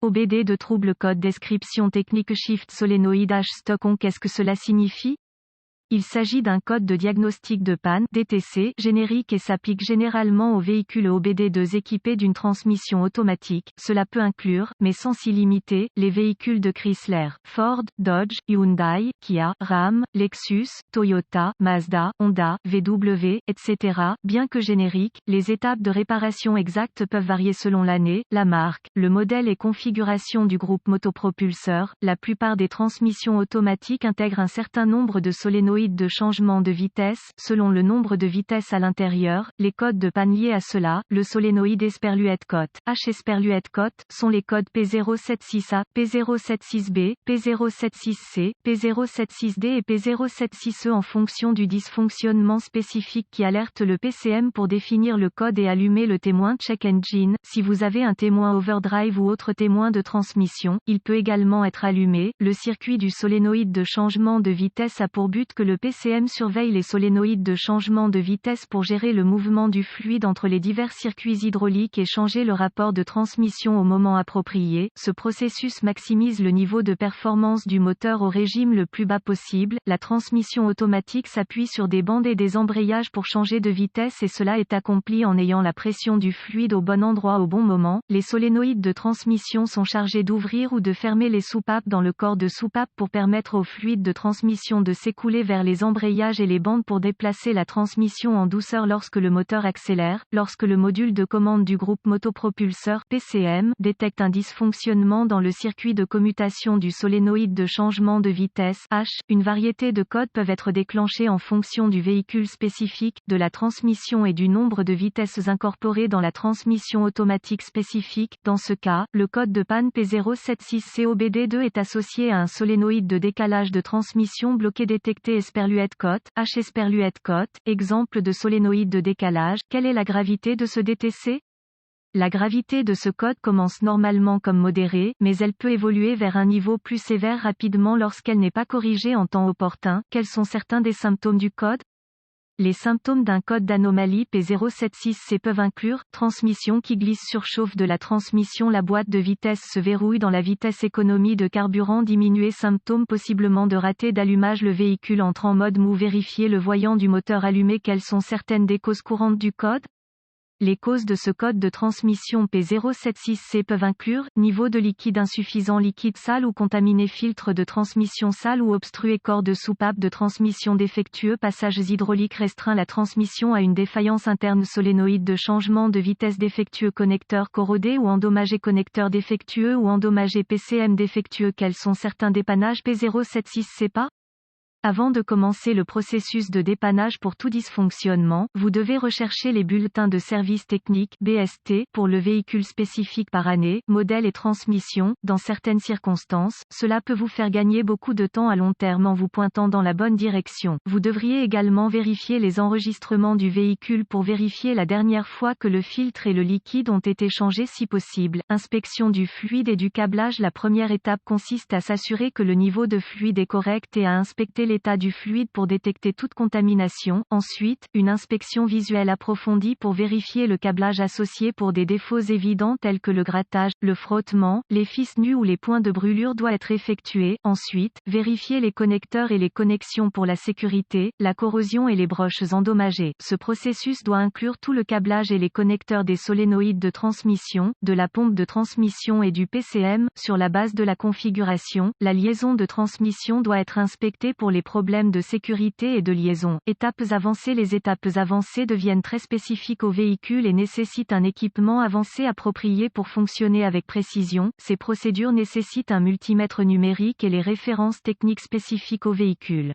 OBD de trouble code description technique Shift solénoïde H stock on. Qu'est-ce que cela signifie? Il s'agit d'un code de diagnostic de panne (DTC) générique et s'applique généralement aux véhicules OBD2 équipés d'une transmission automatique. Cela peut inclure, mais sans s'y limiter, les véhicules de Chrysler, Ford, Dodge, Hyundai, Kia, Ram, Lexus, Toyota, Mazda, Honda, VW, etc. Bien que génériques, les étapes de réparation exactes peuvent varier selon l'année, la marque, le modèle et configuration du groupe motopropulseur. La plupart des transmissions automatiques intègrent un certain nombre de solénoïdes de changement de vitesse, selon le nombre de vitesses à l'intérieur, les codes de panne liés à cela, le solénoïde Esperluette Cote, H Esperluette Cote, sont les codes P076A, P076B, P076C, P076D et P076E en fonction du dysfonctionnement spécifique qui alerte le PCM pour définir le code et allumer le témoin check engine. Si vous avez un témoin overdrive ou autre témoin de transmission, il peut également être allumé. Le circuit du solénoïde de changement de vitesse a pour but que le PCM surveille les solénoïdes de changement de vitesse pour gérer le mouvement du fluide entre les divers circuits hydrauliques et changer le rapport de transmission au moment approprié. Ce processus maximise le niveau de performance du moteur au régime le plus bas possible. La transmission automatique s'appuie sur des bandes et des embrayages pour changer de vitesse et cela est accompli en ayant la pression du fluide au bon endroit au bon moment. Les solénoïdes de transmission sont chargés d'ouvrir ou de fermer les soupapes dans le corps de soupape pour permettre au fluide de transmission de s'écouler vers les embrayages et les bandes pour déplacer la transmission en douceur lorsque le moteur accélère. Lorsque le module de commande du groupe motopropulseur (PCM) détecte un dysfonctionnement dans le circuit de commutation du solénoïde de changement de vitesse H, une variété de codes peuvent être déclenchés en fonction du véhicule spécifique, de la transmission et du nombre de vitesses incorporées dans la transmission automatique spécifique. Dans ce cas, le code de panne P076COBD2 est associé à un solénoïde de décalage de transmission bloqué détecté Esperluette Cote, H Esperluette Cote, exemple de solénoïde de décalage. Quelle est la gravité de ce DTC? La gravité de ce code commence normalement comme modérée, mais elle peut évoluer vers un niveau plus sévère rapidement lorsqu'elle n'est pas corrigée en temps opportun. Quels sont certains des symptômes du code? Les symptômes d'un code d'anomalie P076C peuvent inclure transmission qui glisse, surchauffe de la transmission, la boîte de vitesse se verrouille dans la vitesse, économie de carburant diminuée, symptômes possiblement de raté d'allumage, le véhicule entre en mode mou, vérifier le voyant du moteur allumé. Quelles sont certaines des causes courantes du code? Les causes de ce code de transmission P076C peuvent inclure niveau de liquide insuffisant, liquide sale ou contaminé, filtre de transmission sale ou obstrué, corps de soupape de transmission défectueux, passages hydrauliques restreint, la transmission a une défaillance interne, solénoïde de changement de vitesse défectueux, connecteur corrodé ou endommagé, connecteur défectueux ou endommagé, PCM défectueux. Quels sont certains dépannages P076C pas? Avant de commencer le processus de dépannage pour tout dysfonctionnement, vous devez rechercher les bulletins de service technique (BST) pour le véhicule spécifique par année, modèle et transmission. Dans certaines circonstances, cela peut vous faire gagner beaucoup de temps à long terme en vous pointant dans la bonne direction. Vous devriez également vérifier les enregistrements du véhicule pour vérifier la dernière fois que le filtre et le liquide ont été changés si possible. Inspection du fluide et du câblage. La première étape consiste à s'assurer que le niveau de fluide est correct et à inspecter l'état du fluide pour détecter toute contamination. Ensuite, une inspection visuelle approfondie pour vérifier le câblage associé pour des défauts évidents tels que le grattage, le frottement, les fils nus ou les points de brûlure doit être effectué. Ensuite, vérifier les connecteurs et les connexions pour la sécurité, la corrosion et les broches endommagées. Ce processus doit inclure tout le câblage et les connecteurs des solénoïdes de transmission, de la pompe de transmission et du PCM. Sur la base de la configuration, la liaison de transmission doit être inspectée pour les problèmes de sécurité et de liaison. Étapes avancées. Les étapes avancées deviennent très spécifiques au véhicule et nécessitent un équipement avancé approprié pour fonctionner avec précision. Ces procédures nécessitent un multimètre numérique et les références techniques spécifiques au véhicule.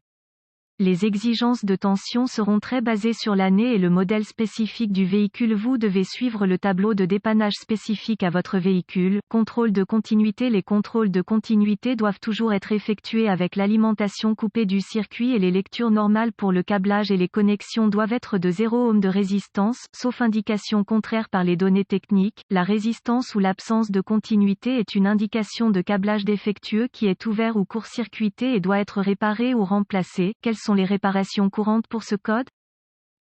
Les exigences de tension seront très basées sur l'année et le modèle spécifique du véhicule. Vous devez suivre le tableau de dépannage spécifique à votre véhicule. Contrôle de continuité. Les contrôles de continuité doivent toujours être effectués avec l'alimentation coupée du circuit et les lectures normales pour le câblage et les connexions doivent être de 0 ohm de résistance, sauf indication contraire par les données techniques. La résistance ou l'absence de continuité est une indication de câblage défectueux qui est ouvert ou court-circuité et doit être réparé ou remplacé. Quelles sont les réparations courantes pour ce code?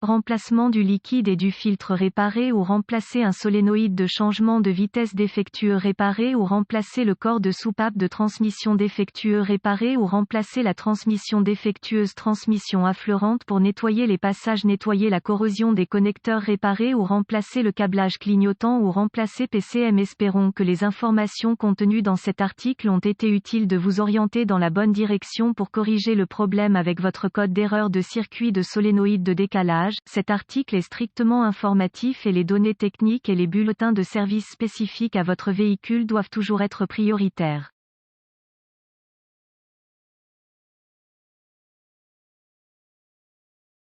Remplacement du liquide et du filtre réparé ou remplacer un solénoïde de changement de vitesse défectueux réparé ou remplacer le corps de soupape de transmission défectueux réparé ou remplacer la transmission défectueuse transmission affleurante pour nettoyer les passages nettoyer la corrosion des connecteurs réparés ou remplacer le câblage clignotant ou remplacer PCM. Espérons que les informations contenues dans cet article ont été utiles de vous orienter dans la bonne direction pour corriger le problème avec votre code d'erreur de circuit de solénoïde de décalage. Cet article est strictement informatif et les données techniques et les bulletins de service spécifiques à votre véhicule doivent toujours être prioritaires.